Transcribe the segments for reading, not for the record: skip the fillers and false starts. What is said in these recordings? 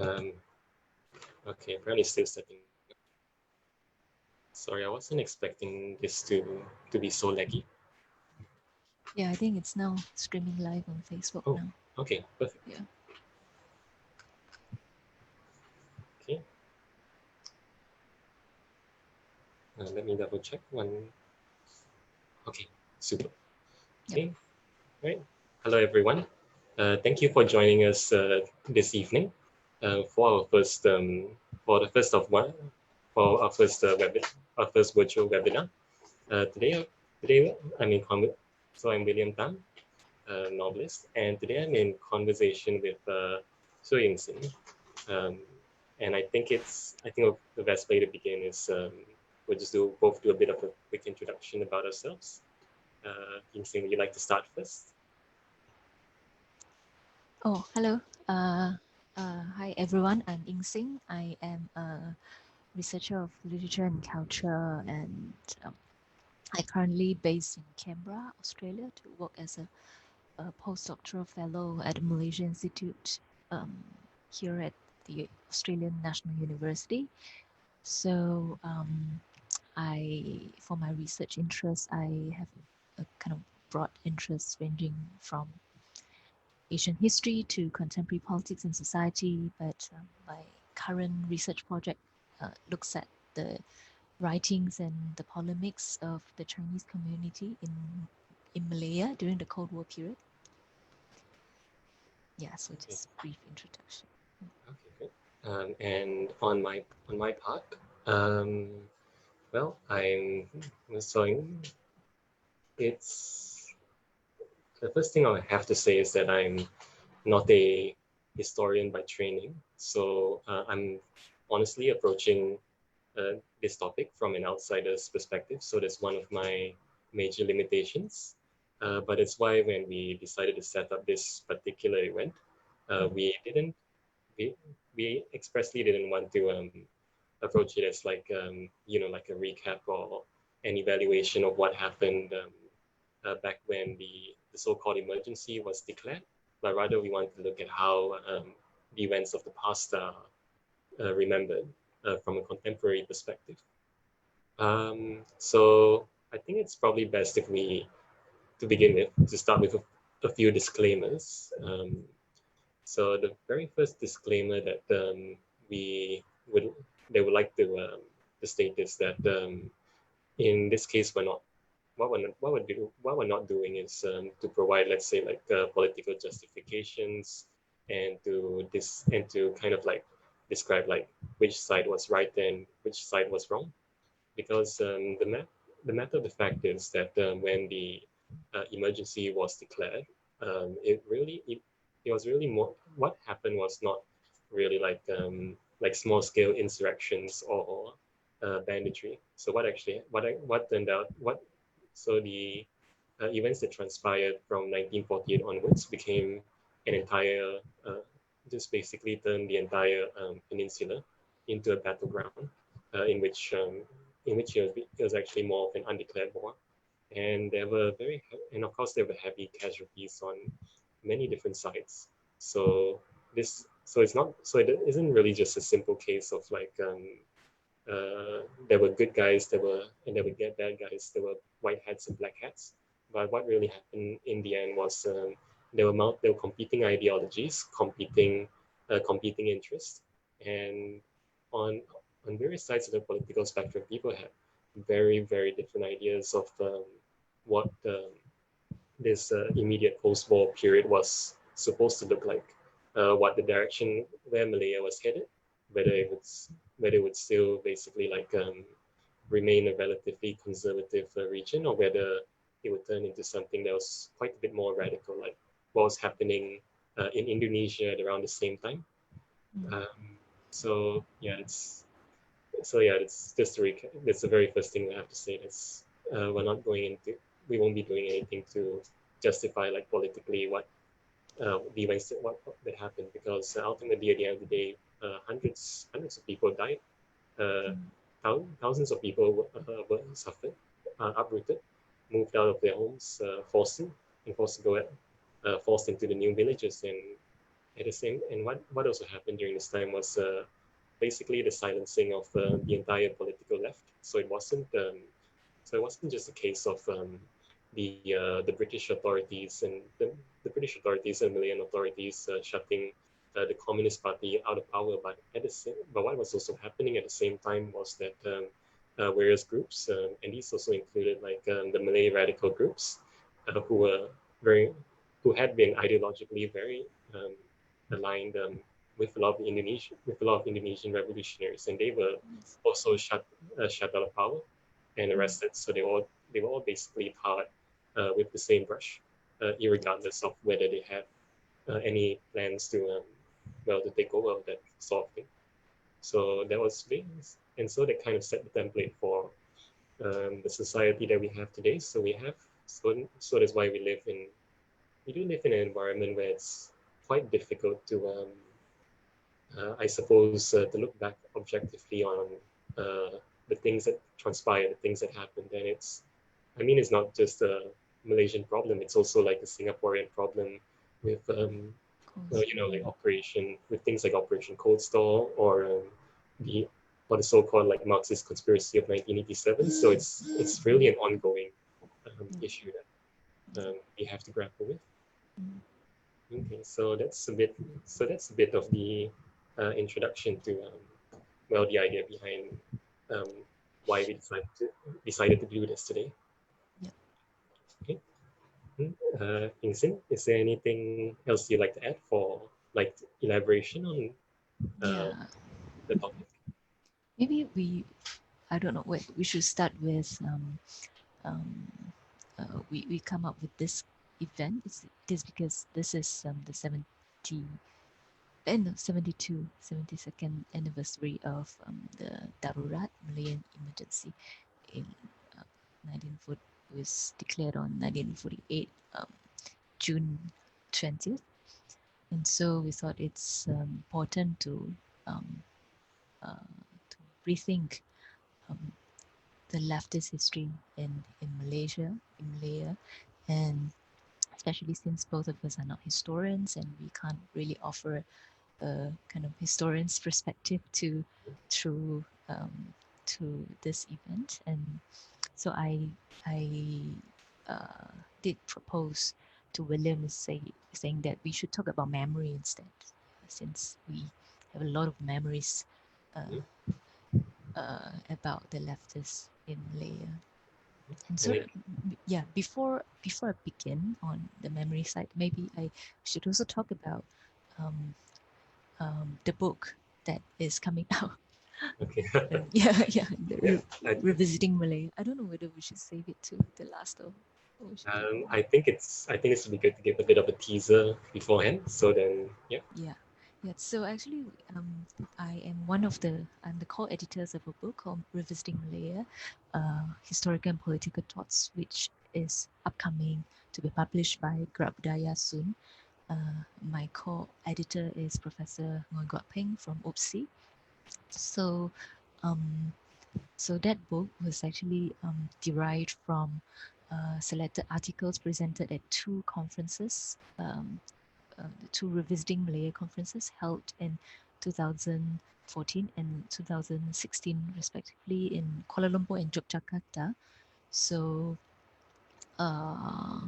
Okay, apparently still setting. Sorry, I wasn't expecting this to be so laggy. Yeah, I think it's now streaming live on Facebook Oh, now. okay, perfect. Yeah. Okay, let me double check one. Okay, super. Yep. Okay, right. Hello, everyone. Thank you for joining us this evening for our first for the first of one for our first our first virtual webinar. Today I'm in so I'm William Tan, novelist, and today I'm in conversation with Show Ying Xin. And I think the best way to begin is we'll just both do a bit of a quick introduction about ourselves. Ying Xin, would you like to start first? Oh, hello. Hi, everyone. I'm Ying Xin. I am a researcher of literature and culture, and um, I currently based in Canberra, Australia, to work as a postdoctoral fellow at the Malaysia Institute here at the Australian National University. So, for my research interests, I have a kind of broad interest ranging from Asian history to contemporary politics and society, but my current research project looks at the writings and the polemics of the Chinese community in Malaya during the Cold War period. Yeah, so Okay, just brief introduction. okay, great. And on my part, um, well, I'm so it's the first thing I have to say is that I'm not a historian by training, so I'm honestly approaching this topic from an outsider's perspective. So that's one of my major limitations. But it's why when we decided to set up this particular event, we didn't we we expressly didn't want to approach it as like like a recap or an evaluation of what happened back when the so-called emergency was declared, but rather we want to look at how the events of the past are remembered from a contemporary perspective. So I think it's probably best if we, to begin with, to start with a few disclaimers. So the very first disclaimer that we would they would like to state is that in this case we're not what we're not doing is to provide, let's say, like political justifications and to kind of like describe like which side was right and which side was wrong, because the matter of the fact is that when the emergency was declared, it was really more, what happened was not really like small scale insurrections or banditry. So what turned out what so the events that transpired from 1948 onwards became an entire just basically turned the entire peninsula into a battleground in which it was actually more of an undeclared war, and and of course there were heavy casualties on many different sides. So it isn't really just a simple case of like there were good guys, there were bad guys, there were white hats and black hats. But what really happened in the end was there were competing ideologies, competing interests, and on on various sides of the political spectrum, people had very different ideas of what this immediate post-war period was supposed to look like, what the direction where Malaya was headed, whether it would still basically like remain a relatively conservative region, or whether it would turn into something that was quite a bit more radical, like what was happening in Indonesia at around the same time. Mm. Um, it's just to recap. That's the very first thing I have to say. That's we won't be doing anything to justify like politically what the events that happened, because ultimately at the end of the day, hundreds of people died, uh, Mm. thousands of people were suffered, uprooted, moved out of their homes, forced to go forced into the new villages, and at the same, and what also happened during this time was basically the silencing of the entire political left. So it wasn't just a case of the British authorities and the British authorities and Malayan authorities shutting the Communist Party out of power, but what was also happening at the same time was that various groups, and these also included like the Malay radical groups, who were very who had been ideologically very um, aligned with a lot of Indonesian revolutionaries, and they were Yes. also shut out of power and arrested. So they were all basically tarred with the same brush, regardless of whether they had any plans to to take over that sort of thing. So that was big, and so that kind of set the template for the society that we have today. So that's why we do live in an environment where it's quite difficult to I suppose to look back objectively on the things that transpired, the things that happened. And it's not just a Malaysian problem. It's also like a Singaporean problem with, Of course. like things like Operation Cold Store the or the so-called like Marxist conspiracy of 1987. So it's really an ongoing issue that we have to grapple with. Mm. Okay, that's a bit of the introduction to the idea behind um, why we decided to do this today. Yeah. Okay. Ying Xin, is there anything else you'd like to add for like elaboration on uh, Yeah. the topic? Maybe I don't know, we should start with um, we come up with this event. It is because this is the 72nd anniversary of the Darurat Malayan emergency in 1940 was declared on 1948 June 20th, and so we thought it's important um, to rethink um, the leftist history in Malaya, and especially since both of us are not historians and we can't really offer a kind of historian's perspective through to this event. And so I did propose to William saying that we should talk about memory instead, since we have a lot of memories uh, Mhm. about the leftists in Malaya. And And so, yeah, before I begin on the memory side, maybe I should also talk about um, the book that is coming out. okay, Yeah, yeah, I, revisiting Malay. I don't know whether we should save it to the last or we should do it now. I think it's really good to give a bit of a teaser beforehand. So then, yeah. Yeah, yeah. So actually, I'm the co-editors of a book called Revisiting Malaya, Historical and Political Thoughts, which is upcoming to be published by Grabdaya soon. My co-editor is Professor Nguyen Guat Peng from UPSI. So, um, so that book was actually derived from selected articles presented at two conferences, the two Revisiting Malaya conferences held in 2014 and 2016 respectively in Kuala Lumpur and Yogyakarta. So uh,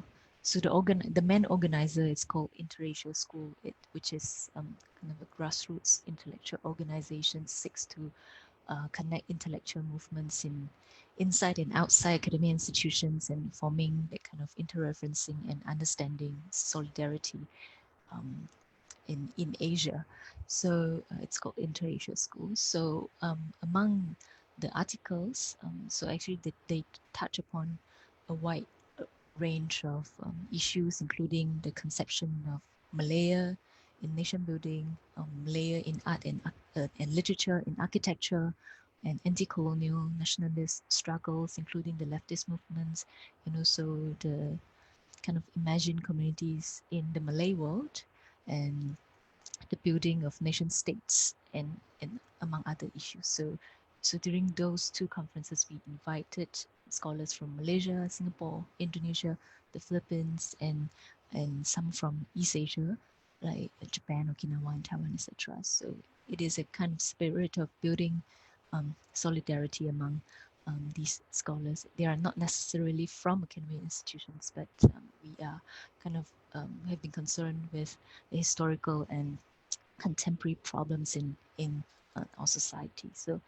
so the main organizer is called Interracial School, which is kind of a grassroots intellectual organization, seeks to connect intellectual movements inside and outside academic institutions and forming that kind of interreferencing and understanding solidarity um, in Asia. So it's called Interasia School. So among the articles, so actually they touch upon a wide range of issues, including the conception of Malaya in nation building, Malaya in art and literature, in architecture, and anti-colonial nationalist struggles, including the leftist movements, and also the kind of imagined communities in the Malay world, and the building of nation states, and among other issues. So during those two conferences, we invited scholars from Malaysia, Singapore, Indonesia, the Philippines, and some from East Asia, like Japan, Okinawa, and Taiwan, etc. So it is a kind of spirit of building solidarity among these scholars. They are not necessarily from academic institutions, but we are kind of have been concerned with the historical and contemporary problems in our society. So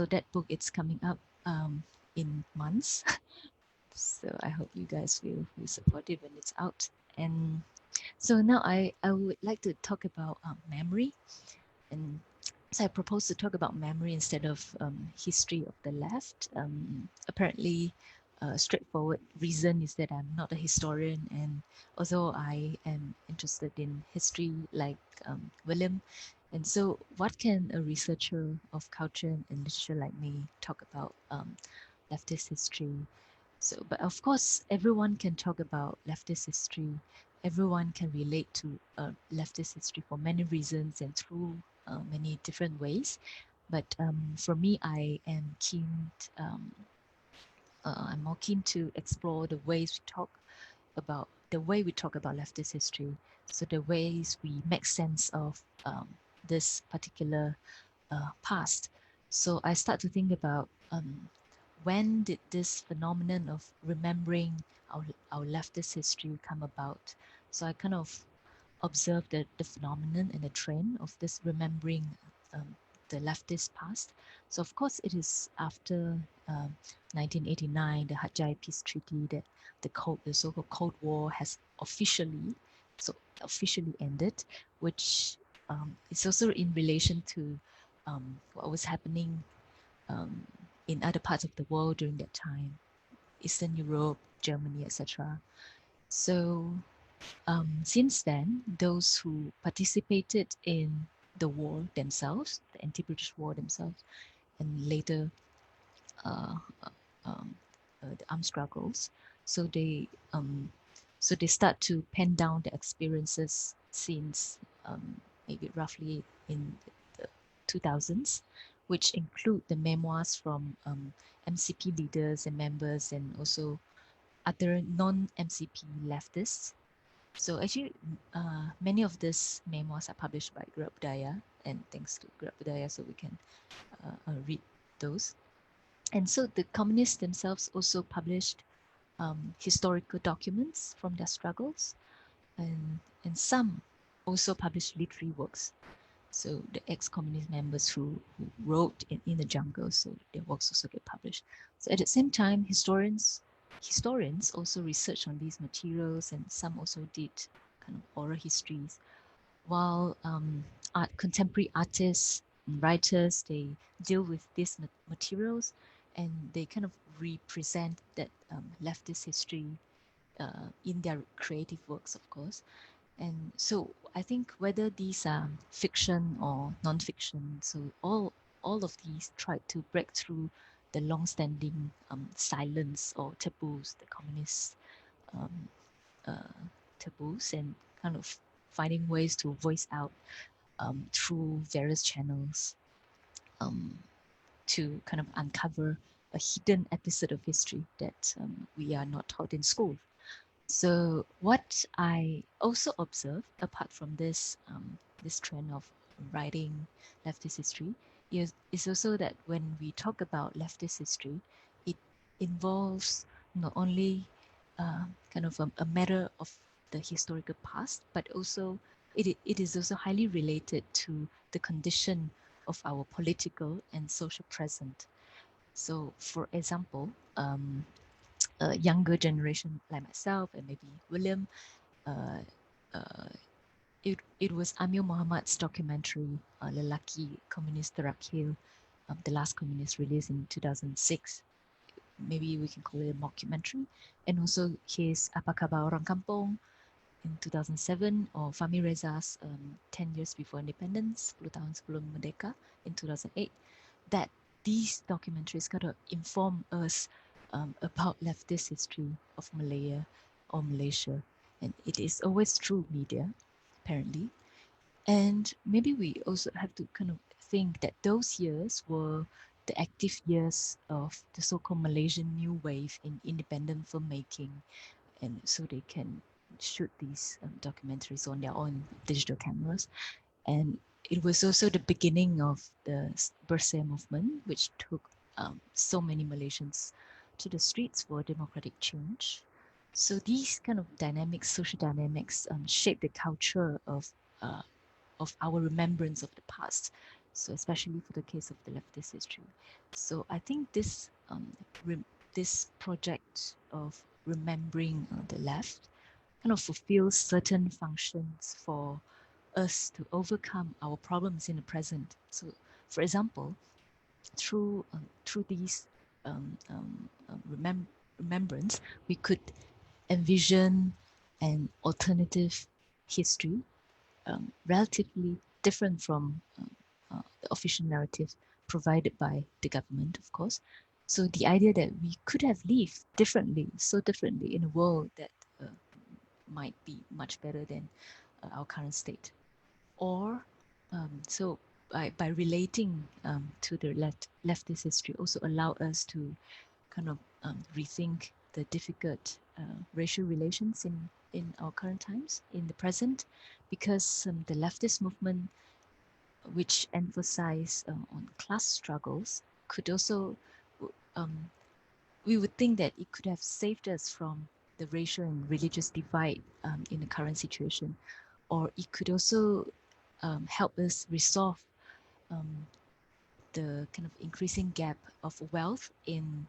that book, it's coming up in months. So I hope you guys will support it when it's out. And so now I would like to talk about memory. And so I propose to talk about memory instead of history of the left. Apparently, a straightforward reason is that I'm not a historian, and although I am interested in history like William, and so what can a researcher of culture and literature like me talk about leftist history? So, but of course, everyone can talk about leftist history. Everyone can relate to leftist history for many reasons and through many different ways. But for me, I am keen. I'm more keen to explore the ways we talk about the way we talk about leftist history. So the ways we make sense of this particular past. So I start to think about when did this phenomenon of remembering our leftist history come about? So I kind of observed the phenomenon and the trend of this remembering um, the leftist past. So of course it is after 1989, the Hadjai Peace Treaty, that the so-called Cold War has officially ended, which is also in relation to what was happening um, in other parts of the world during that time, Eastern Europe, Germany, etc. So since then, those who participated in the war themselves, the anti-British war themselves, and later uh, um, the armed struggles, so they um, so they start to pen down the experiences since maybe roughly in the 2000s, which include the memoirs from MCP leaders and members, and also other non-MCP leftists. So actually, many of these memoirs are published by Gerak Budaya, and thanks to Gerak Budaya, so we can read those. And so the communists themselves also published historical documents from their struggles, and some also published literary works. So the ex-communist members who wrote in the jungle, so their works also get published. So at the same time, historians also research on these materials, and some also did kind of oral histories, while contemporary artists and writers, they deal with these materials, and they kind of represent that leftist history in their creative works, of course. And so I think whether these are fiction or non-fiction, so all of these try to break through the long-standing silence or taboos, the communist um, uh, taboos, and kind of finding ways to voice out through various channels um, to kind of uncover a hidden episode of history that we are not taught in school. So what I also observe, apart from this trend of writing leftist history, is also that when we talk about leftist history, it involves not only kind of a matter of the historical past, but also it is also highly related to the condition of our political and social present. So, for example, a younger generation like myself and maybe William, uh, uh, it was Amil Muhammad's documentary, Lelaki Komunis Terakhir, The Last Communist, released in 2006. Maybe we can call it a mockumentary. And also his Apa Khabar Orang Kampung in 2007, or Fahmi Reza's 10 Years Before Independence, 10 tahun sebelum merdeka in 2008. That these documentaries kind of inform us about leftist history of Malaya or Malaysia. And it is always through media, apparently. And maybe we also have to kind of think that those years were the active years of the so-called Malaysian new wave in independent filmmaking. And so they can shoot these documentaries on their own digital cameras. And it was also the beginning of the Bersih movement, which took so many Malaysians to the streets for democratic change. So these kind of dynamics, social dynamics, shape the culture of our remembrance of the past. So especially for the case of the leftist history. So I think this project of remembering the left kind of fulfills certain functions for us to overcome our problems in the present. So, for example, through these remembrance, we could envision an alternative history, relatively different from the official narrative provided by the government, of course. So the idea that we could have lived differently, so differently in a world that might be much better than our current state. Or so by relating to the leftist history also allow us to kind of rethink the difficult racial relations in our current times, in the present, because the leftist movement, which emphasize on class struggles, could also, we would think that it could have saved us from the racial and religious divide in the current situation, or it could also help us resolve the kind of increasing gap of wealth in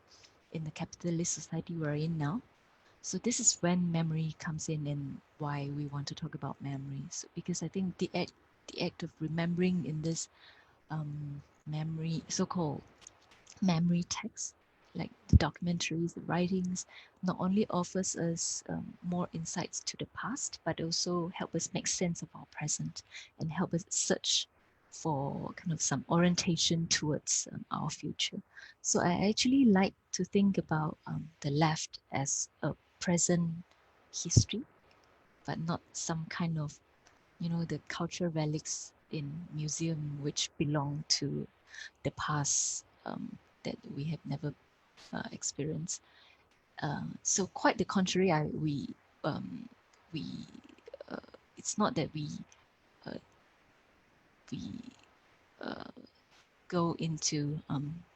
the capitalist society we're in now. So this is when memory comes in, and why we want to talk about memory. So, because I think the act of remembering in this memory, so-called memory text, like the documentaries, the writings, not only offers us more insights to the past, but also help us make sense of our present and help us search for kind of some orientation towards our future. So I actually like to think about the left as a present history, but not some kind of, the cultural relics in museum which belong to the past that we have never experienced. So quite the contrary, we it's not that uh, we go into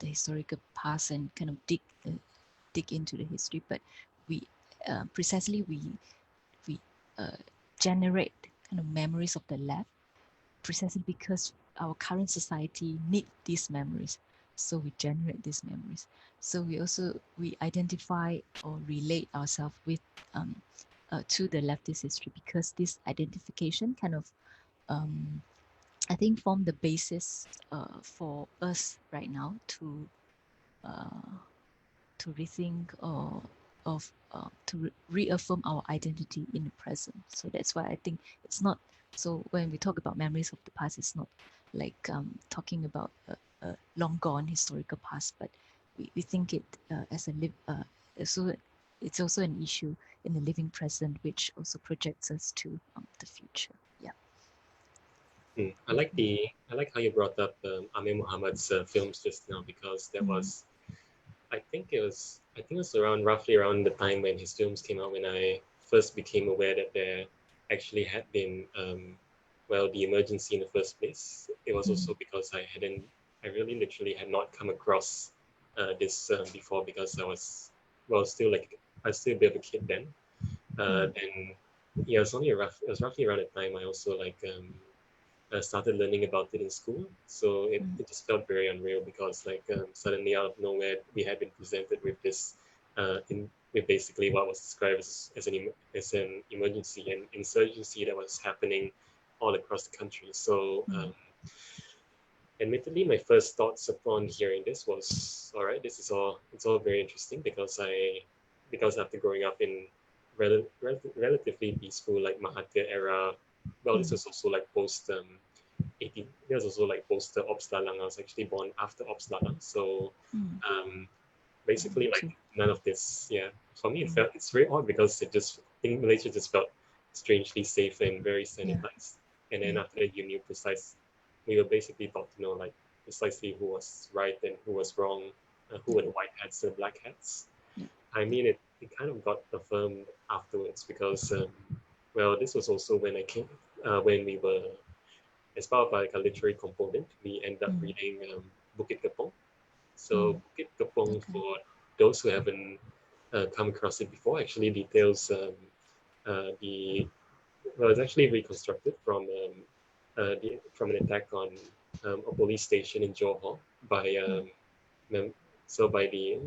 the historical past and kind of dig into the history, but we precisely we generate kind of memories of the left precisely because our current society need these memories. So we generate these memories. So we identify or relate ourselves with to the leftist history, because this identification kind of I think form the basis for us right now uh, to rethink or to reaffirm our identity in the present. So that's why I think it's not, so when we talk about memories of the past, it's not like talking about a long gone historical past, but we think it as a so it's also an issue in the living present, which also projects us to the future. Yeah. I like how you brought up Amir Muhammad's films just now, because that was, I think it was around roughly around the time when his films came out, when I first became aware that there actually had been well, the emergency in the first place. It was also because I really literally had not come across this before, because I was, well, still like, I was still a bit of a kid then. And yeah, it was roughly around the time I also like started learning about it in school. So it just felt very unreal, because like suddenly out of nowhere we had been presented with this with basically what was described as an emergency and insurgency that was happening all across the country. So admittedly, my first thoughts upon hearing this was, all right, it's all very interesting, because after growing up in relatively peaceful like Mahathir era, well, this was also like post 18, there's also like post Ops Lalang. I was actually born after Ops Lalang, so um, basically like none of this. Yeah, for me it's very odd, because I think Malaysia just felt strangely safe and very sanitized. And then after that, you knew we were basically taught to know like precisely who was right and who was wrong, who were the white hats and the black hats. I mean, it kind of got affirmed afterwards, because well, this was also when I came, when we were, as part of like a literary component, we ended up reading Bukit Kepong. So Bukit Kepong, Okay. for those who haven't come across it before, actually details the well, it's actually reconstructed from an attack on a police station in Johor by mem- so by the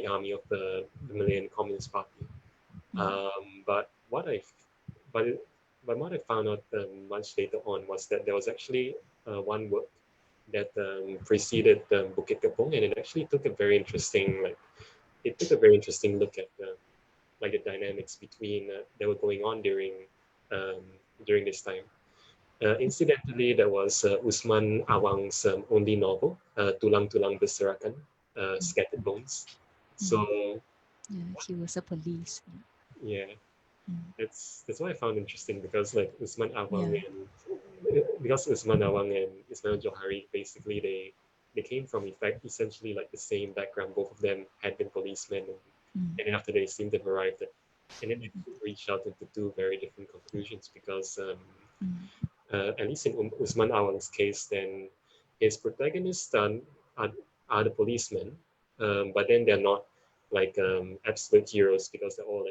army of the Malayan Communist Party. But but but what I found out much later on was that there was actually one work that preceded Bukit Kepong, and it actually took a very interesting look at like the dynamics between that were going on um, during this time. Incidentally, that was Usman Awang's only novel, Tulang Tulang Berserakan, Scattered Bones. So Yeah, he was a police. yeah, Mm. that's what I found interesting because like Usman Awang Yeah. and because Usman Awang and Ismail Johari basically they came from effect essentially like the same background. Both of them had been policemen, and then after they seemed to have arrived at, and then they reached out into two very different conclusions because at least in Usman Awang's case, then his protagonists are, are the policemen, but then they're not like absolute heroes because they're all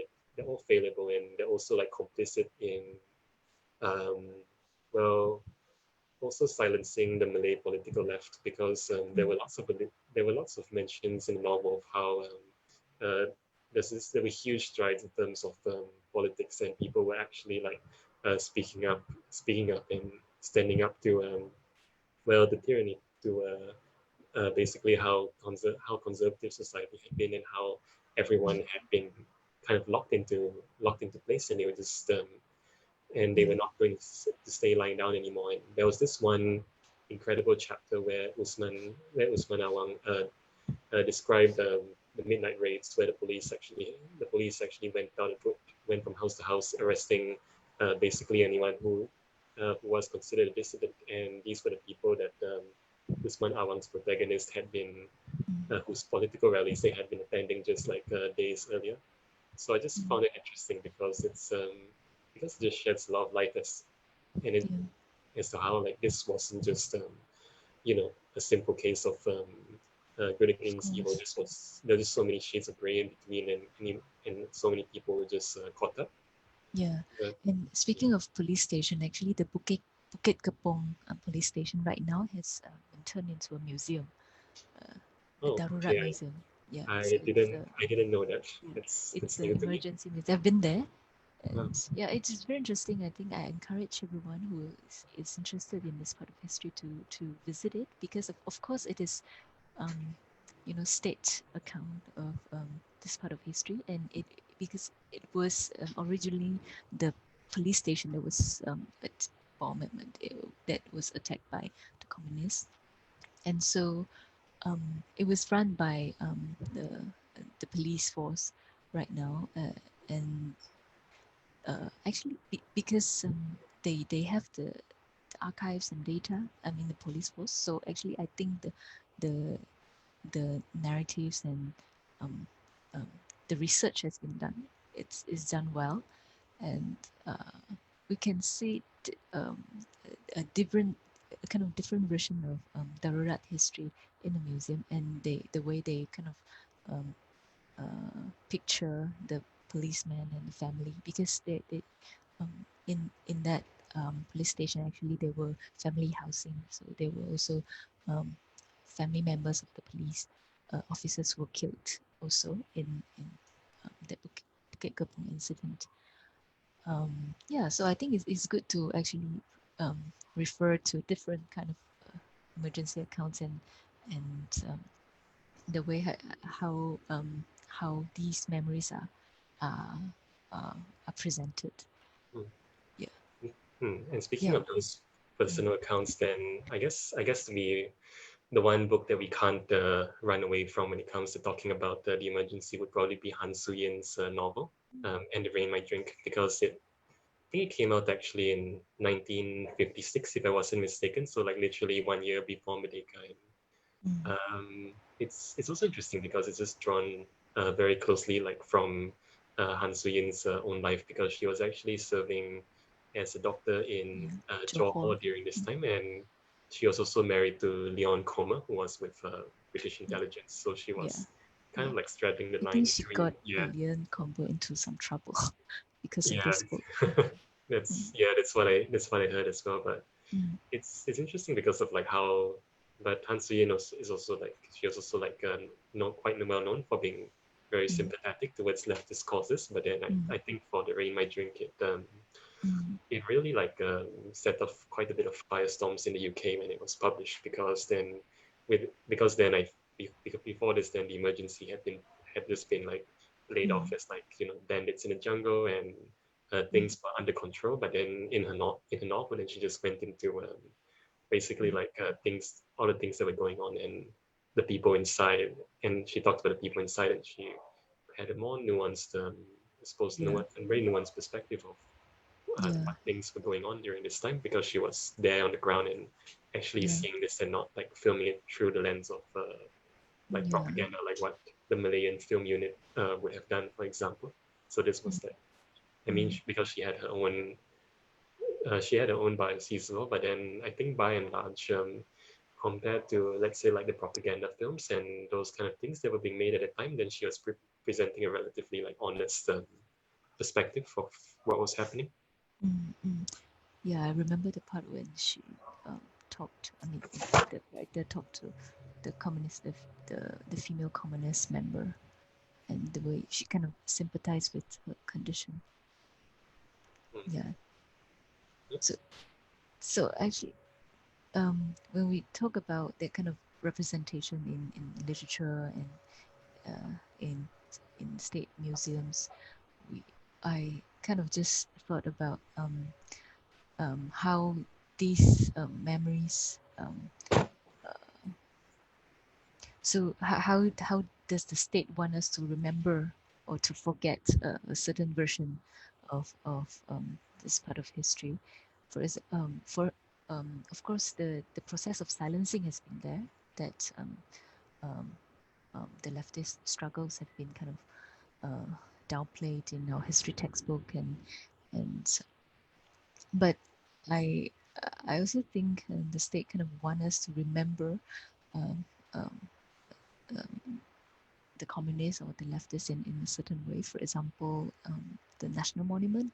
fallible and they're also like complicit in um, well also silencing the Malay political left because there were lots of mentions in the novel of how there were huge strides in terms of politics and people were actually like speaking up and standing up to well the tyranny to basically how conservative society had been and how everyone had been kind of locked into place and they were just and they were not going to stay lying down anymore. And there was this one incredible chapter where Usman Awang described the midnight raids where the police actually went from house to house arresting basically anyone who was considered a dissident, and these were the people that Usman Awang's protagonist had been whose political rallies they had been attending just like days earlier. So I just found it interesting because it just sheds a lot of light and it, Yeah. as to how like this wasn't just a simple case of good Of against evil. course. There's just so many shades of gray in between, and so many people were just caught up. Yeah. But, And speaking of police station, actually the Bukit Kepong police station right now has been turned into a museum, a oh, Darurat okay. museum. Yeah. So I didn't know that. it's That's the new to me. emergency museum. I've been there. Wow. And yeah, it's very interesting. I think I encourage everyone who is interested in this part of history to visit it because of course it is state account of this part of history, and it because it was originally the police station that was that was attacked by the communists, and so it was run by the police force right now, and actually because they have the archives and data. I mean the police force. So actually, I think the the narratives and um, um, the research has been done. It's done well, and we can see a different a kind of different version of Darurat history in the museum, and the way they kind of um, picture the policeman and the family, because they in that police station actually there were family housing, so there were also um, family members of the police officers who were killed also in that Bukit Kepong incident. Yeah, so I think it's good to actually refer to different kind of emergency accounts, and the way how these memories are, uh, are presented. Hmm. Yeah, And speaking yeah, of those mm, personal accounts, then I guess the one book that we can't run away from when it comes to talking about the emergency would probably be Han Suyin's novel, And the Rain Might Drink, because I think it came out actually in 1956, if I wasn't mistaken. So like literally 1 year before Merdeka. mm, It's also interesting because it's just drawn very closely, like from Han Suyin's own life, because she was actually serving as a doctor in Johor Johor. during this time, and she was also married to Leon Comer, who was with British Yeah, intelligence. So she yeah, was kind yeah. of like straddling the I line think she between, got Leon Combo into some trouble because of yeah, this book. Mm, that's what I heard as well. But mm, it's interesting because of like how, but Han Suyin is also like, she was also like not quite well known for being very mm, sympathetic towards leftist causes. But then mm, I think for the Rain My Drink, mm, it really like set off quite a bit of firestorms in the UK when it was published, because then before this, then the emergency had just been like laid off mm, as like, bandits in the jungle, and mm, things were under control. But then in her novel, then she just went into basically mm, like all the things that were going on, and the people inside, and she talked about the people inside, and she had a more nuanced, I suppose, yeah, very nuanced perspective of yeah, what things were going on during this time, because she was there on the ground and actually yeah, seeing this, and not like filming it through the lens of like yeah, propaganda, like what the Malayan film unit would have done, for example. So this mm, was like, I mean, mm, because she had her own biases as well. But then I think by and large, compared to, let's say, like the propaganda films and those kind of things that were being made at the time, then she was presenting a relatively like honest perspective of what was happening. mm, mm. Yeah, I remember the part when she talked. I mean, the character talked to the communist, the female communist member, and the way she kind of sympathized with her condition. Mm. Yeah. So, Yes. so actually, when we talk about that kind of representation in literature and in state museums, we I kind of just thought about how these memories. So how does the state want us to remember or to forget a certain version of this part of history? Of course the process of silencing has been there. That um, the leftist struggles have been kind of downplayed in our history textbook and but I I also think the state kind of want us to remember um, um, um, the communists or the leftists in a certain way. For example, the national monument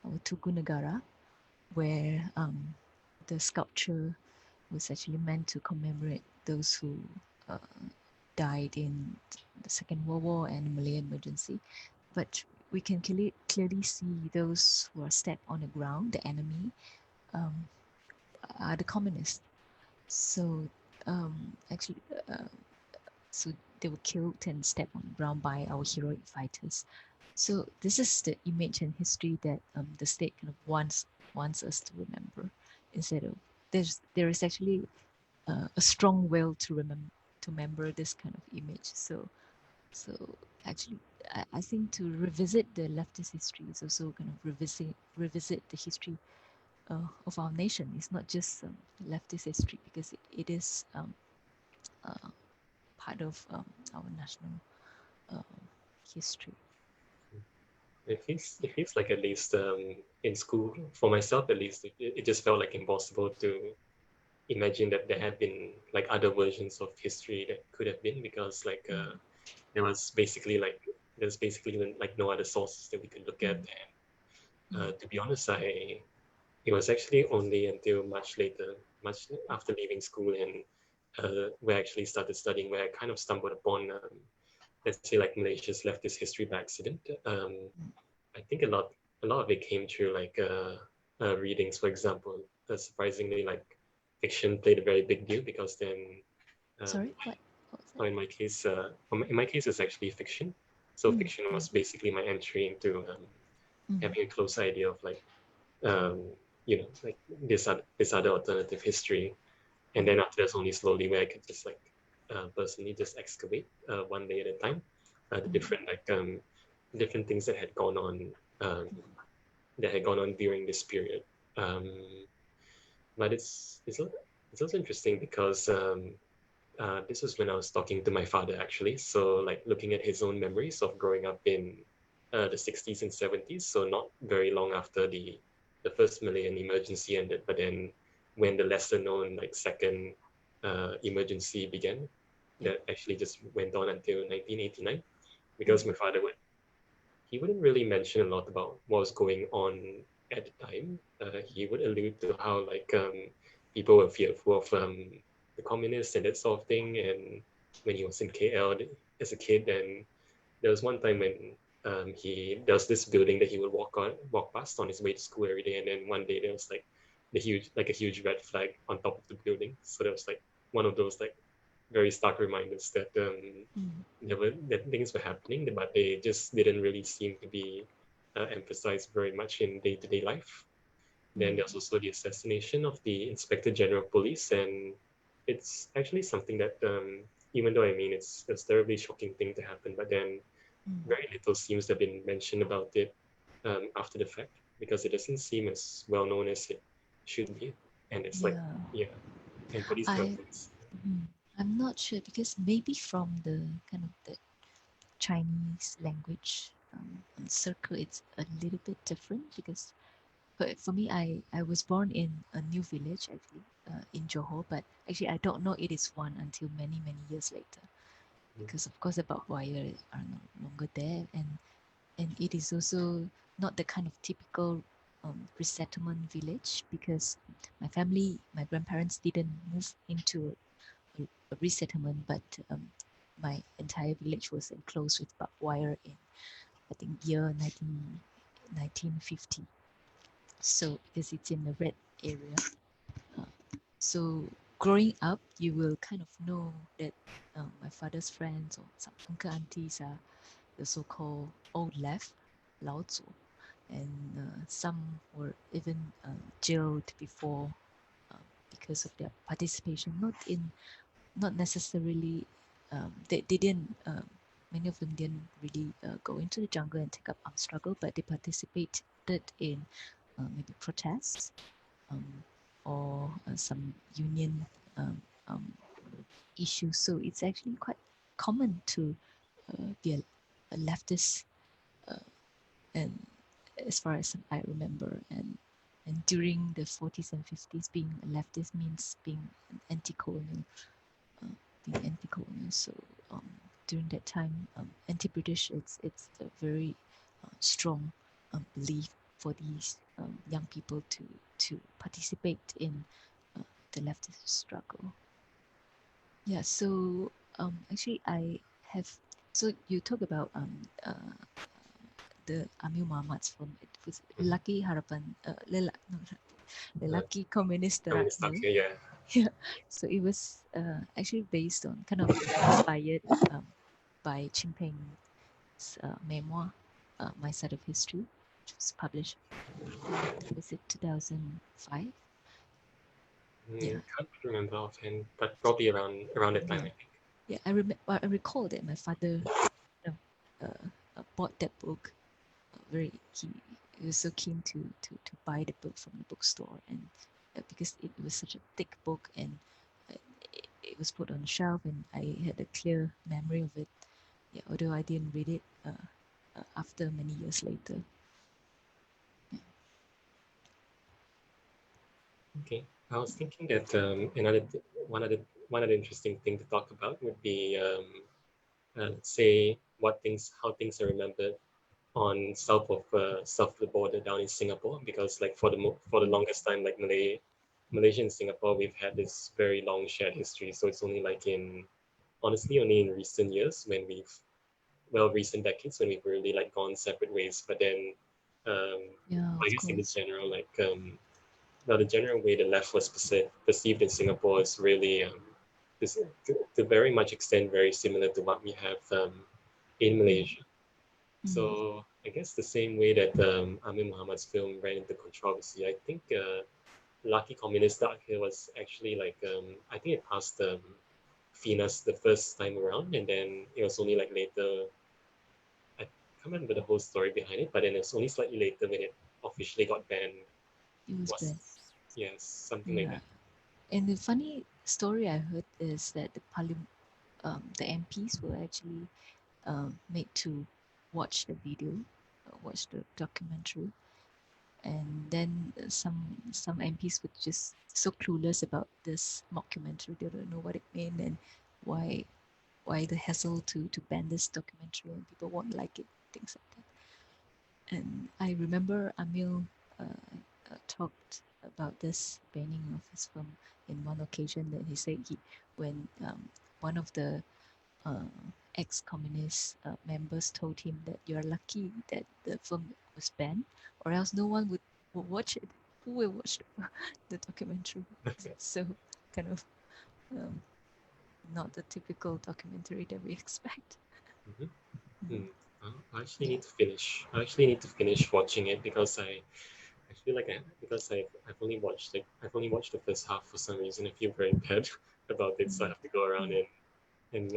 or Tugu Negara, where the sculpture was actually meant to commemorate those who uh, died in the Second World War and the Malayan emergency. But we can clearly see those who are stabbed on the ground, the enemy, um, are the communists. So actually, so they were killed and stabbed on the ground by our heroic fighters. So this is the image and history that the state kind of wants us to remember. Instead of there is actually a strong will to remember this kind of image. So actually, I think to revisit the leftist history is also kind of revisit the history of our nation. It's not just leftist history because it is uh, part of our national uh, history. It feels like, at least in school, for myself at least, it just felt like impossible to imagine that there had been like other versions of history that could have been, because like Mm, there's basically like no other sources that we could look at. mm, And mm, to be honest, it was actually only until much later, much after leaving school, and where I actually started studying, where I kind of stumbled upon, let's say, like Malaysia's leftist history by accident. mm. I think a lot of it came through like readings, for example. Surprisingly, like fiction played a very big deal, because then, um, Sorry, what was that? or in my case, it's actually fiction. So Mm, fiction mm, was basically my entry into mm, having a close idea of like, um, like this other alternative history. And mm, then after, that's only slowly where I could just like personally just excavate one day at a time, the mm, different things um, that had gone on during this period. Um, but it's also interesting because this was when I was talking to my father, actually. So like looking at his own memories of growing up in the 60s and 70s, so not very long after the first Malayan emergency ended. But then when the lesser known like second emergency began, that actually just went on until 1989, because my father wouldn't really mention a lot about what was going on at the time. He would allude to how like people were fearful of the communists and that sort of thing. And when he was in KL as a kid, and there was one time when he there was this building that he would walk past on his way to school every day, and then one day there was like a huge red flag on top of the building. So there was like one of those like very stark reminders that that things were happening, but they just didn't really seem to be emphasized very much in day-to-day life. Then there's also the assassination of the Inspector General of Police, and it's actually something that, even though I mean it's a terribly shocking thing to happen, but then very little seems to have been mentioned about it after the fact, because it doesn't seem as well known as it should be. And it's like, Yeah. yeah, and for these purposes. I'm not sure because maybe from the kind of the Chinese language circle, it's a little bit different because for me, I was born in a new village actually in Johor, but actually I don't know it is one until many, many years later because of course the barbed wire are no longer there, and it is also not the kind of typical resettlement village because my grandparents didn't move into a resettlement, but my entire village was enclosed with barbed wire in, I think, year 1950. So because it's in the red area, so growing up, you will kind of know that my father's friends or some uncle aunties are the so-called old left, Lao Tzu, and some were even jailed before because of their participation, not necessarily they didn't many of them didn't really go into the jungle and take up armed struggle, but they participated in maybe protests um, or some union um, um, issues. So it's actually quite common to be a leftist, and as far as I remember, and during the 40s and 50s, being a leftist means being an anti-colonial, uh, So during that time, anti-British, it's a very strong belief for these young people to participate in the leftist struggle. Yeah, so actually I have, so you talk about the Amil Muhammad's film. It was Lelaki Harapan, no, Lelaki Komunis Terakhir. Yeah. Yeah, so it was actually based on, kind of inspired by Chin Peng's memoir, My Side of History, which was published, was it 2005? Yeah. Can't remember offhand, but probably around that time, Yeah. I think. Yeah, I recall that my father bought that book. He was so keen to buy the book from the bookstore, and because it was such a thick book, and it was put on the shelf, and I had a clear memory of it. Yeah, although I didn't read it after many years later. Yeah. Okay, I was thinking that one other interesting thing to talk about would be let's say how things are remembered on south of the border down in Singapore, because like for the longest time, like Malaysia and Singapore, we've had this very long shared history. So it's only like honestly only in recent years when recent decades when we've really like gone separate ways. But then um, Yeah, I of guess in the course. general now the general way the left was perceived in Singapore is really to very much extent very similar to what we have in Malaysia. Mm. So I guess the same way that Amir Muhammad's film ran into controversy, I think Lucky Communist Dark here was actually like I think it passed FINAS the first time around, and then it was only like later. I can't remember the whole story behind it, but then it's only slightly later when it officially got banned. It was Was bad. yes, something like Yeah. that. And the funny story I heard is that the MPs were actually made to watch the video. watch the documentary, and then some MPs were just so clueless about this mockumentary. They don't know what it meant and why the hassle to ban this documentary, and people won't like it, things like that. And I remember Amil talked about this banning of his film in one occasion, that he said when one of the uh, ex-communist members told him that you're lucky that the film was banned, or else no one would watch it. Who will watch the documentary? So kind of um, not the typical documentary that we expect. Mhm. Mm. I actually Yeah. need to finish. I actually need to finish watching it because I feel like because I've only watched the first half for some reason. I feel very bad about it, so I Mm, have to go around mm. and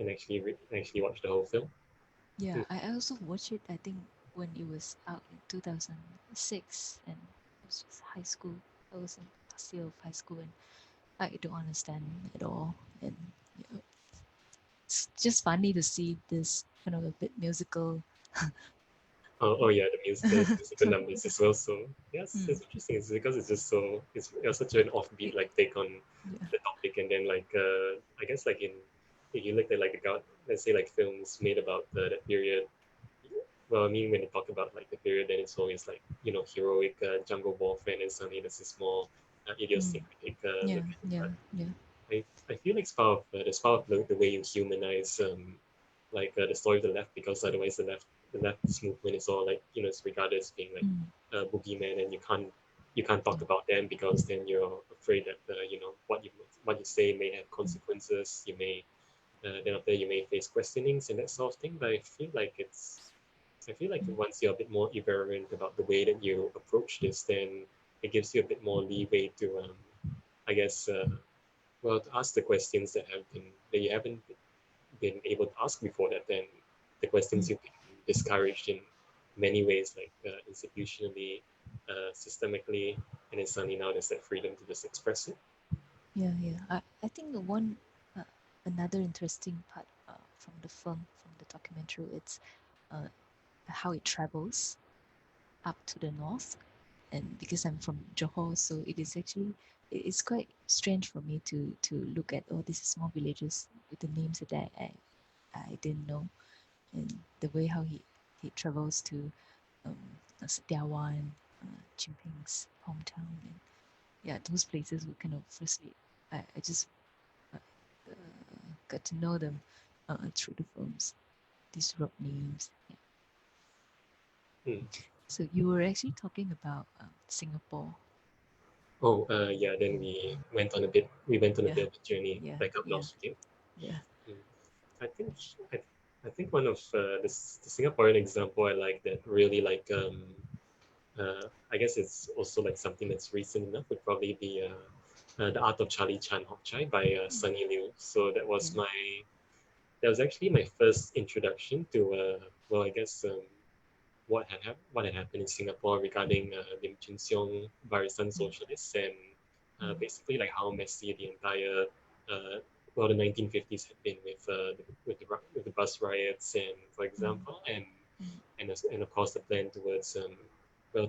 actually watch the whole film. Yeah, Mm. I also watched it, I think, when it was out in 2006, and it was just high school. I was in last year of high school, and I don't understand at all. And you know, it's just funny to see this kind of a bit musical. Oh yeah, the musical numbers as well. So yes, Mm, it's interesting. It's because it's just so it's such an offbeat it, like take on yeah. the topic, and then like I guess like in if you look at like the god, let's say like films made about that period. Well, I mean when you talk about like the period, then it's always like heroic jungle warfare, and then suddenly there's this more Mm, idiosyncratic yeah, look at it. yeah, But yeah. I feel like it's part of the way you humanize like the story of the left, because otherwise the leftist movement is all like it's regarded as being like Mm, a boogeyman, and you can't yeah. talk about them because then you're afraid that what you say may have Mm, consequences. You may then after you may face questionings and that sort of thing. But I feel like mm, once you're a bit more irreverent about the way that you approach this, then it gives you a bit more leeway to I guess well, to ask the questions that you haven't been able to ask before that, then the questions mm. you've been discouraged in many ways, like institutionally, systemically, and then suddenly now there's that freedom to just express it. Yeah, yeah. I think the one uh, another interesting part from the film, from the documentary, it's uh, how it travels up to the north. And because I'm from Johor, so it is actually it's quite strange for me to look at these small villages with the names that I didn't know, and the way how he travels to um, Setiawan, Chimping's hometown, and yeah, those places were kind of firstly I just uh, got to know them through the films, these road names. Yeah. Hmm. So you were actually talking about Singapore. Oh, yeah. Then we went on a Yeah, bit of a journey yeah, back up yeah, north again. yeah. Hmm. I think I, I think one of the Singaporean example I like that really like I guess it's also like something that's recent enough would probably be The Art of Charlie Chan Hock Chai by Mm, Sunny Liu. So yeah. that was actually my first introduction to well, I guess what had happened in Singapore regarding Lim Chin Siong Barisan Mm, socialists, and mm, basically like how messy the entire uh, well the 1950s had been with the bus riots, and for mm, example, mm, and of course the plan towards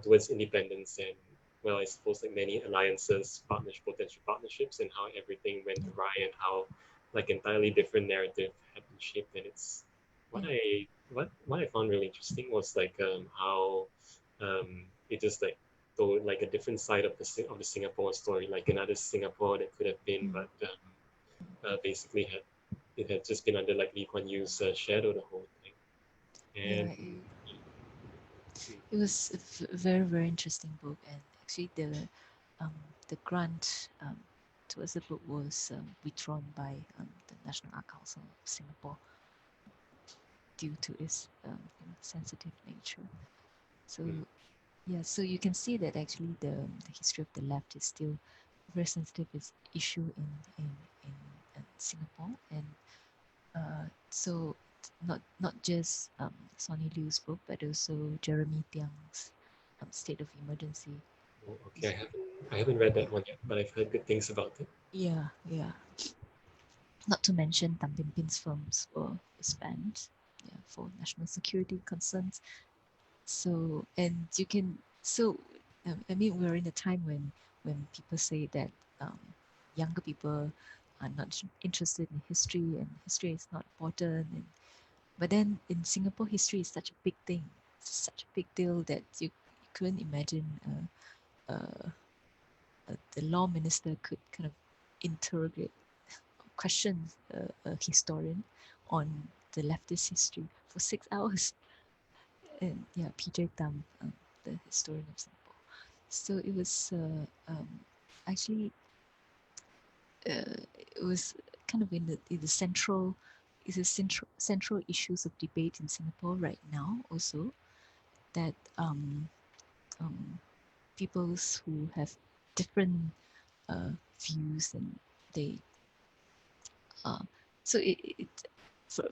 towards independence, and well I suppose like many alliances, potential partnerships, and how everything went yeah, awry, and how like entirely different narrative had been shaped. And it's yeah, what I found really interesting was like how it just like told like a different side of the Singapore story, like another Singapore that could have been, mm, but basically had just been under like Lee Kuan Yew's shadow the whole thing. yeah. And It was a very very interesting book, and actually um, the grant towards the book was withdrawn by the National Art Council of Singapore due to its sensitive nature. So mm, yeah, so you can see that actually the history of the left is still a very sensitive issue in in Singapore, and so not just Sonny Liu's book, but also Jeremy Tiang's State of Emergency. oh, okay, Is, I haven't read yeah, that one yet, but I've heard good things about it. yeah, yeah. Not to mention Tan Bin Bin's films were banned, yeah, for national security concerns. So, and you can, so, I mean, we're in a time when people say that um, younger people are not interested in history and history is not important. And, but then in Singapore, history is such a big thing, such a big deal that you couldn't imagine the law minister could kind of interrogate, question a historian on the leftist history for 6 hours. And yeah, PJ Tam, the historian of Singapore. So it was actually it was kind of in the central is a central issues of debate in Singapore right now also, that um, peoples who have different views, and they uh, so it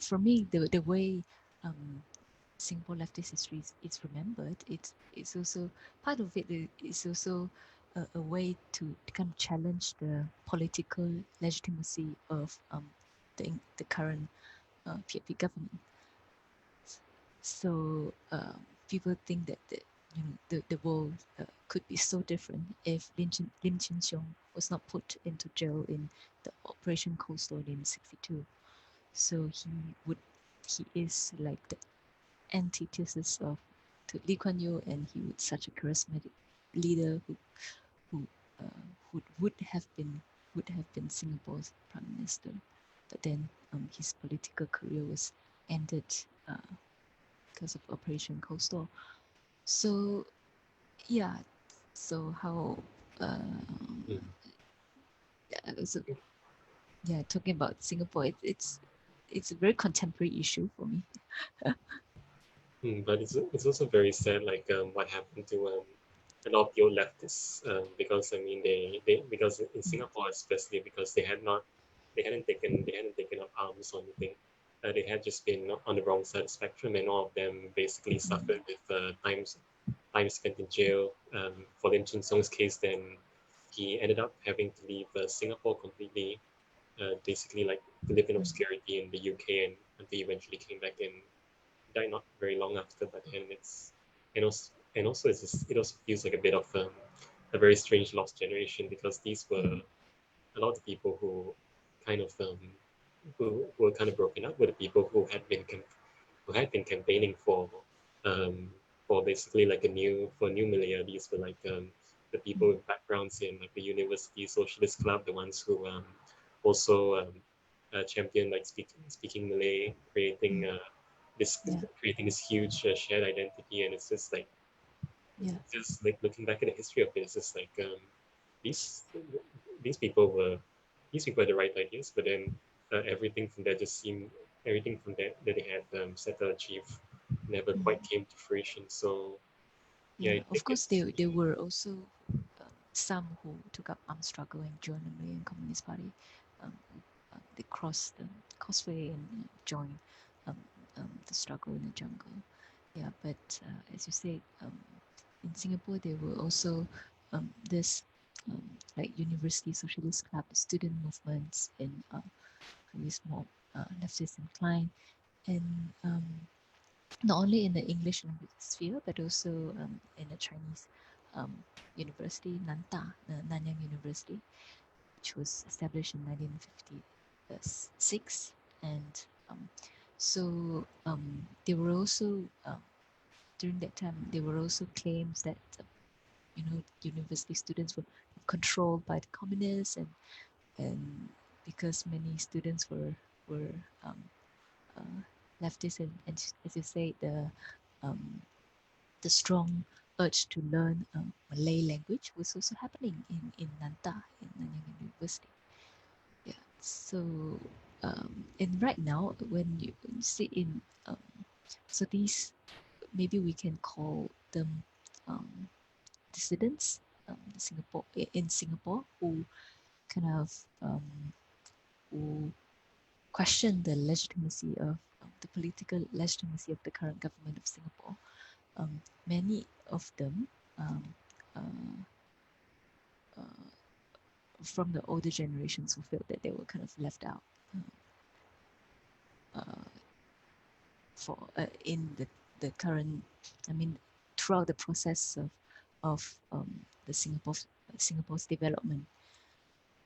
for me the way um, Singapore leftist history is remembered, it's also part of it is also a way to kind of challenge the political legitimacy of the current PAP government. So people think that the world could be so different if Lim Chin Siong was not put into jail in the Operation Coastal in '62. So he is like the antithesis of to Lee Kuan Yew, and he was such a charismatic leader who would have been Singapore's prime minister, but then his political career was ended because of Operation Coastal. So yeah, so how Mm. so yeah, talking about Singapore, it's a very contemporary issue for me. But it's also very sad, like what happened to a lot of the old leftists, because I mean they because in Mm, Singapore especially because they hadn't taken up arms or anything. They had just been on the wrong side of the spectrum, and all of them basically mm, suffered with time spent in jail. For Lim Chin Song's case, then he ended up having to leave Singapore completely, basically like to live in mm, obscurity in the UK, and until he eventually came back and died not very long after. But then and also it also feels like a bit of a very strange lost generation because these were mm, a lot of people who kind of who were kind of broken up with the people who had been campaigning um, for basically like a new Malaya. These were like the people mm. with backgrounds in like the University Socialist Club, the ones who also championed like speaking Malay, Mm. this Yeah, creating this huge shared identity, and it's just like yeah, just like looking back at the history of it, it's just like these these people were these people had the right ideas, but then everything from there just seemed everything from that they had set to achieve never mm, quite came to fruition. So yeah, yeah. I Of think course, it's there were also some who took up armed struggle and joined the Malayan Communist Party. They crossed the causeway and joined um, the struggle in the jungle. Yeah, but as you said, in Singapore there were also this like University Socialist Club, the student movements in who is more leftist inclined, and not only in the English language sphere, but also in the Chinese um, university, Nanyang University, which was established in 1956. And so there were also, during that time, there were also claims that, university students were controlled by the communists, and because many students were um, uh, leftists, and as you say, um, the strong urge to learn Malay language was also happening in Nanta, in Nanyang University. Yeah. So, and right now, when you see in, so these, maybe we can call them um, dissidents in Singapore who kind of who question the legitimacy of the political legitimacy of the current government of Singapore. Many of them um, uh, uh, from the older generations who felt that they were kind of left out uh, for in the the current, I mean, throughout the process of the Singapore's development.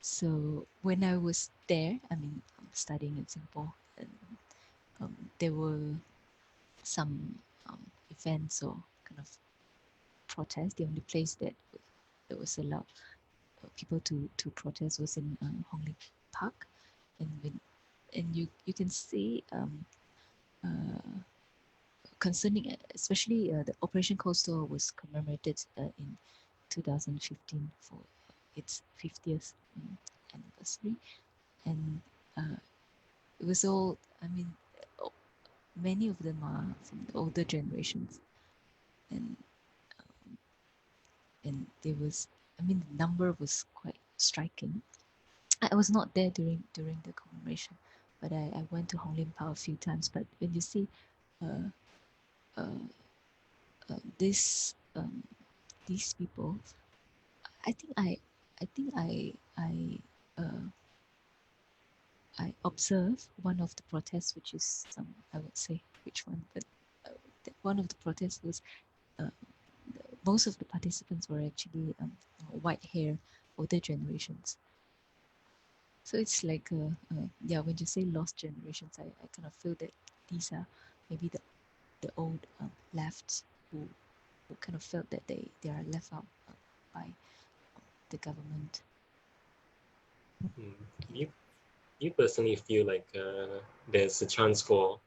So when I was there, I mean, studying in Singapore, and there were some events or kind of protests. The only place that was allowed people to protest was in Hong Lim Park, and you can see concerning, especially the Operation Coastal was commemorated in 2015 for its 50th anniversary, and it was all, I mean, many of them are from the older generations, and there was, I mean, the number was quite striking. I was not there during the commemoration, but I went to Hong Lim Park a few times. But when you see uh, uh, this these people, I think uh, I observed one of the protests, which is I would say which one, but one of the protests was uh, most of the participants were actually white hair, older generations. So it's like yeah, when you say lost generations, I kind of feel that these are maybe the old left who kind of felt that they are left out by the government. Do you personally feel like there's a chance for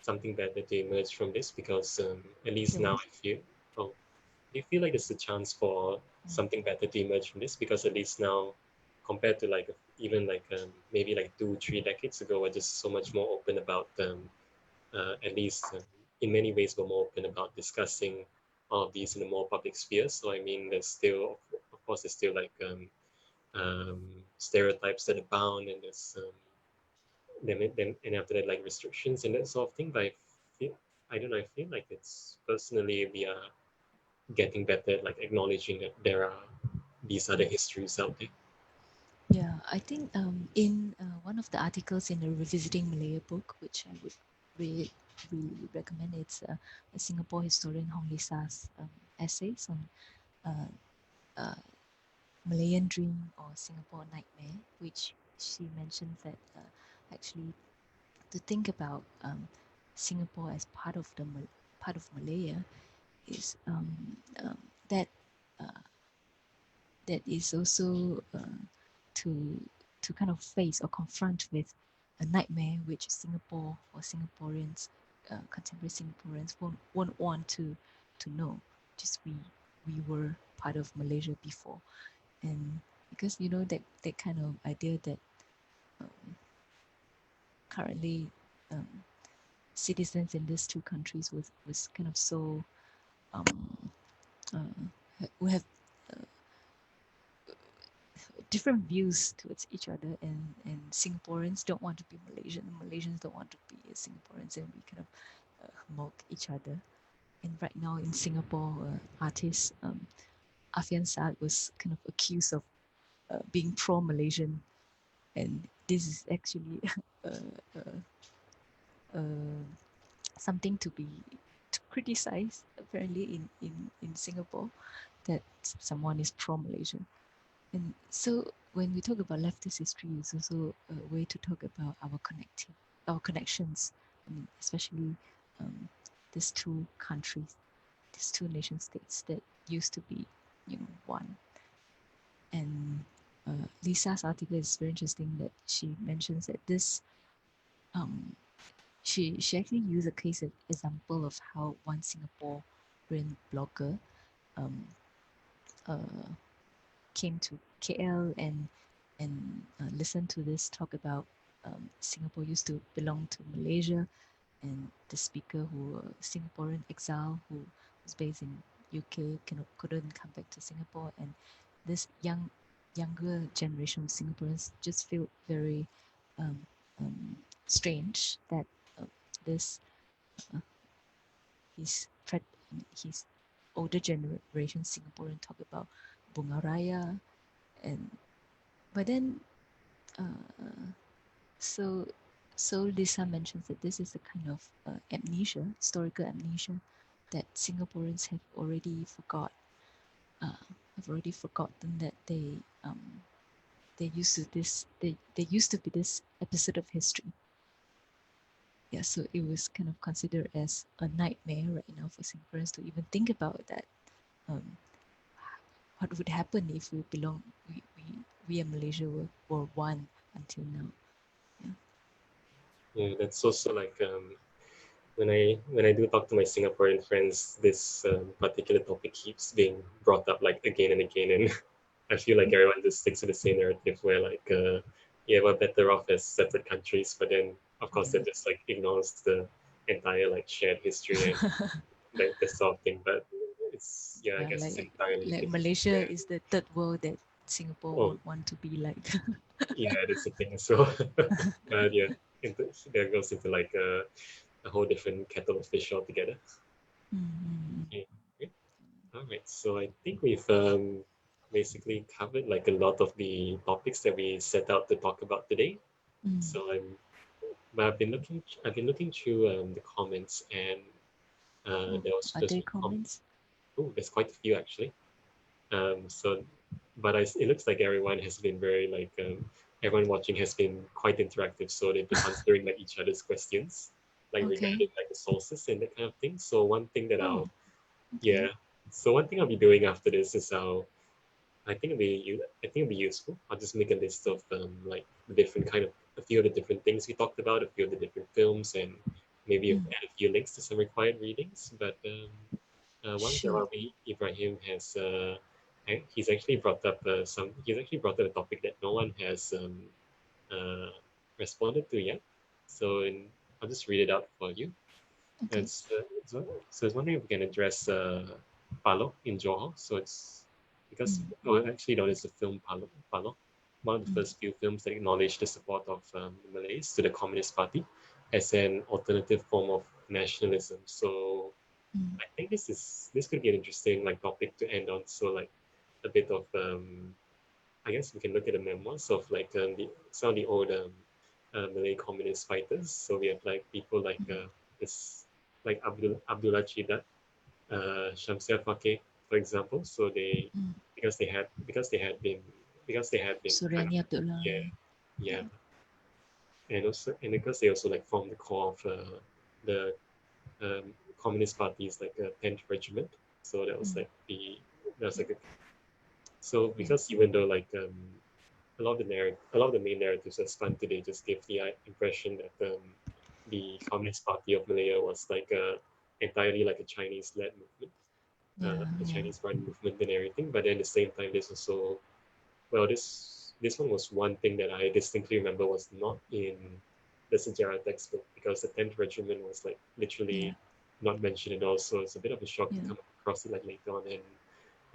something better to emerge from this? Because at least The now what? I feel, oh, do you feel like there's a chance for something better to emerge from this? Because at least now, compared to like even like maybe like 2-3 decades ago, we're just so much more open about at least in many ways we're more open about discussing all of these in a more public sphere. So I mean, there's still, of course, there's still like stereotypes that abound, and there's then and after that like restrictions and that sort of thing. But feel, I don't know. I feel like it's personally we are getting better at like acknowledging that there are these other histories out there. Yeah, I think in one of the articles in the Revisiting Malaya book, which I would really recommend, it's a Singapore historian Hong Lisa's essays on uh, uh, Malayan Dream or Singapore Nightmare, which she mentions that actually to think about Singapore as part of Malaya is that uh, that is also to kind of face or confront with a nightmare which Singapore or Singaporeans, contemporary Singaporeans won't want to know. Just we were part of Malaysia before, and because you know that kind of idea that um, currently um, citizens in these two countries was kind of so um, we have different views towards each other, and Singaporeans don't want to be Malaysian, and Malaysians don't want to be Singaporeans, and we kind of mock each other. And right now in Singapore, artist Afian Saad was kind of accused of being pro-Malaysian, and this is actually uh, something to be to criticize apparently in Singapore, that someone is pro-Malaysian. And so when we talk about leftist history, it's also a way to talk about our connections, I mean, especially um, these two countries, these two nation states that used to be, you know, one. And Lisa's article is very interesting that she mentions that this, she actually used a case example of how one Singaporean blogger um, uh, came to KL and listened to this talk about Singapore used to belong to Malaysia, and the speaker who Singaporean exile who was based in UK couldn't come back to Singapore, and this younger generation of Singaporeans just feel very um, um, strange that uh, this uh, his his older generation Singaporean talk about Bunga Raya, and but then uh, so So Lisa mentions that this is a kind of amnesia, historical amnesia, that Singaporeans have already forgotten that they used to be this episode of history. Yeah, so it was kind of considered as a nightmare right now for Singaporeans to even think about that. What would happen if we and Malaysia were one until now? Yeah, that's also like when I do talk to my Singaporean friends, this particular topic keeps being brought up like again and again, and I feel like everyone just sticks to the same narrative where like yeah, we're better off as separate countries, but then of course that just like ignores the entire like shared history and like the sort of thing. But it's yeah, I Yeah, guess it's entirely like different. Malaysia Yeah. is the third world that Singapore Oh, would want to be like. yeah, that's the thing as well. But yeah, there goes into like a whole different kettle of fish altogether. Mm-hmm. Okay. Great. All right. So I think we've basically covered like a lot of the topics that we set out to talk about today. Mm. So but I've been looking through the comments, and Oh, are there's there one comment. comments? Oh, there's quite a few actually. So, but it looks like everyone has been very like everyone watching has been quite interactive. So they've been answering like each other's questions, like Okay. regarding like the sources and that kind of thing. So one thing that Oh, I'll okay. yeah. So one thing I'll be doing after this is I think it'll be useful. I'll just make a list of like the different kind of a few of the different things we talked about, a few of the different films, and maybe Mm. add a few links to some required readings. But one that Sure. Ibrahim has he's actually brought up a topic that no one has uh, responded to yet. So I'll just read it out for you. Okay. So I was wondering if we can address Palo in Johor. So it's because, Mm. well, actually, known as the film Palo, one of the Mm. first few films that acknowledged the support of the Malays to the Communist Party as an alternative form of nationalism. So Mm. I think this could be an interesting like topic to end on. So like a bit of I guess we can look at the memoirs of like some of the old Malay communist fighters. So we have like people like Mm. this like Abdullah Chidat, Shamsia Fakih, for example. So they Mm. because they had been kind of Suryani Abdullah. yeah yeah Yeah. and because they also like formed the core of the communist parties like 10th regiment. So Mm. that was like so Yeah. because even though like a lot of the main narratives that spun today just give the impression that the Communist Party of Malaya was like entirely like a Chinese-led movement, Yeah. a Yeah. Chinese-run movement and everything. But then at the same time, there's also well, this one was one thing that I distinctly remember was not in the Sejarah textbook because the 10th regiment was like Yeah. literally not mentioned at all. So it's a bit of a shock to Yeah. come across it like later on, and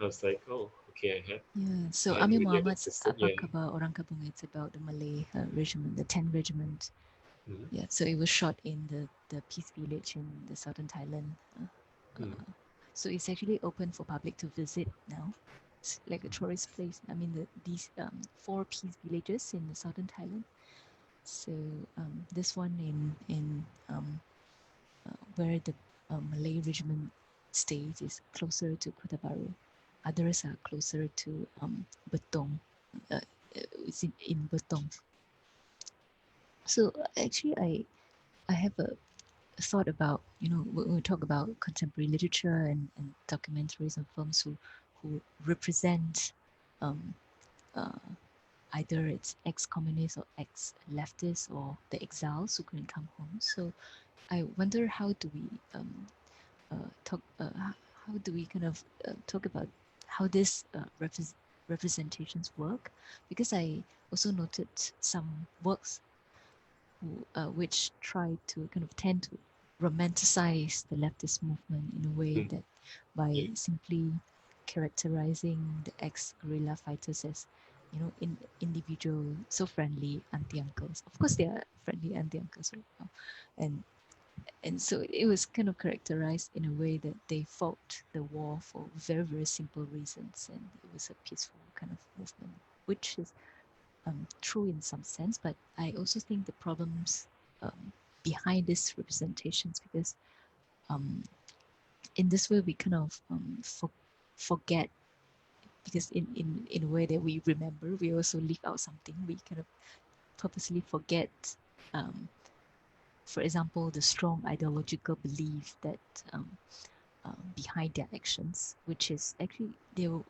I was like, oh, okay, Yeah. So I had no Amir idea that Muhammad's existed. Apa Yeah. Khabar Orang Kampung, it's about the Malay regiment, the 10th regiment. Mm-hmm. Yeah. So it was shot in the Peace Village in the southern Thailand. Mm-hmm. So it's actually open for public to visit now. It's like a tourist place. I mean, these four peace villages in the southern Thailand. So this one where the Malay regiment stays is closer to Kota Baru. Others are closer to Betong. Uh, it's in Betong. So actually, I have a thought about, when we talk about contemporary literature and documentaries and films who represent um, uh, either it's ex-communists or ex-leftists or the exiles who couldn't come home. So I wonder how do we how do we kind of talk about how this representations work? Because I also noted some works which try to kind of tend to romanticize the leftist movement in a way Mm-hmm. that by Yeah. simply characterizing the ex-guerrilla fighters as, individual, so friendly auntie uncles. Of course, they are friendly auntie uncles right now, and so it was kind of characterized in a way that they fought the war for very very simple reasons, and it was a peaceful kind of movement, which is true in some sense. But I also think the problems behind these representations, because in this way we kind of forget, because in a way that we remember, we also leave out something. We kind of purposely forget, for example, the strong ideological belief that behind their actions, which is actually they were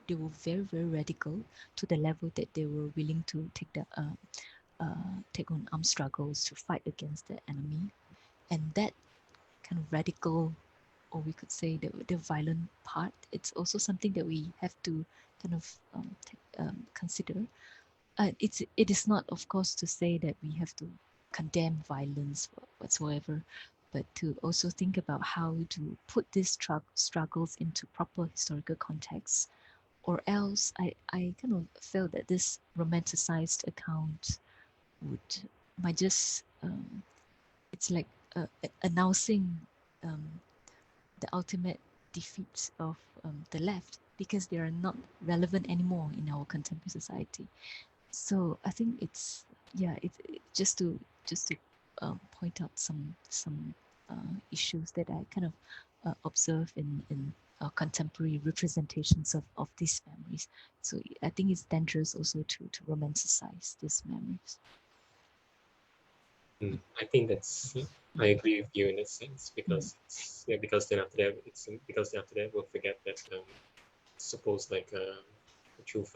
very, very radical, to the level that they were willing to take on armed struggles to fight against the enemy. And that kind of radical, or we could say the violent part, it's also something that we have to kind of consider. It is not, of course, to say that we have to condemn violence whatsoever, but to also think about how to put these struggles into proper historical context. Or else I kind of feel that this romanticized account might just it's like announcing the ultimate defeat of the left, because they are not relevant anymore in our contemporary society. So I think it's, yeah, just to point out some issues that I kind of observe in contemporary representations of these memories. So I think it's dangerous also to romanticize these memories. I think that's, I agree with you in that sense, because because then after that we'll forget that suppose like the true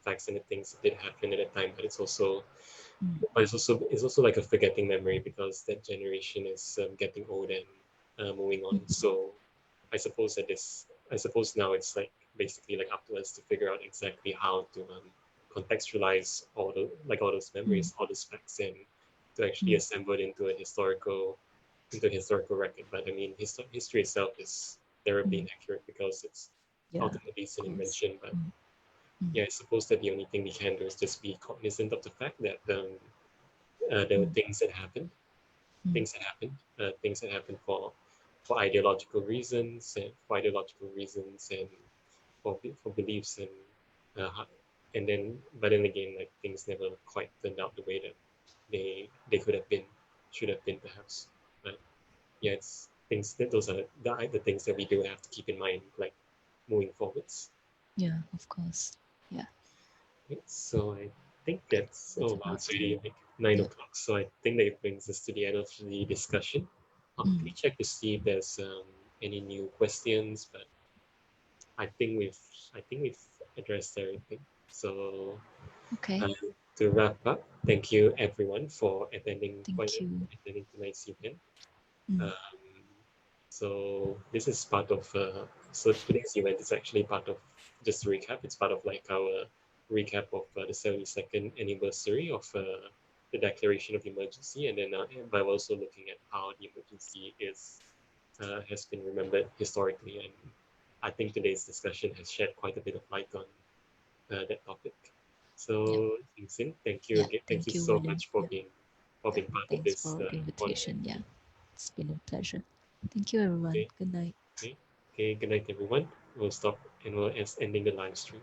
facts and the things that did happen at that time, but it's also like a forgetting memory, because that generation is getting old and moving on. So I suppose now it's like basically like up to us to figure out exactly how to contextualize all those memories, all those facts, and to actually assemble it into a historical record. But I mean, history itself is terribly inaccurate, because it's ultimately it's an invention. But yeah, I suppose that the only thing we can do is just be cognizant of the fact that there were things that happened, things that happened for ideological reasons, and for beliefs, and then but then again, like things never quite turned out the way that they could have been, should have been, perhaps. But yeah, it's things that those are the things that we do have to keep in mind, like moving forwards. Yeah, of course. Yeah. Right? So I think that's, That's oh wow, about it's already like 9 o'clock. So I think that it brings us to the end of the discussion. I'll quickly check to see if there's any new questions, but I think we've addressed everything. So okay. uh, to wrap up, thank you everyone for Thank you. attending tonight's event. Mm. Um, so this is part of so today's event is actually part of, just to recap, it's part of like our recap of the 72nd anniversary of the declaration of emergency, and then by also looking at how the emergency is has been remembered historically. And I think today's discussion has shed quite a bit of light on that topic. Yeah. So Ying Xin, thank you Yeah. again, thank you Thank you, so William. much for Yeah. Yeah. being part of Thanks this for the podcast. invitation. Yeah. It's been a pleasure. Thank you, everyone. Okay. Good night. Okay. Okay. Good night, everyone. We'll stop and we'll ending the live stream.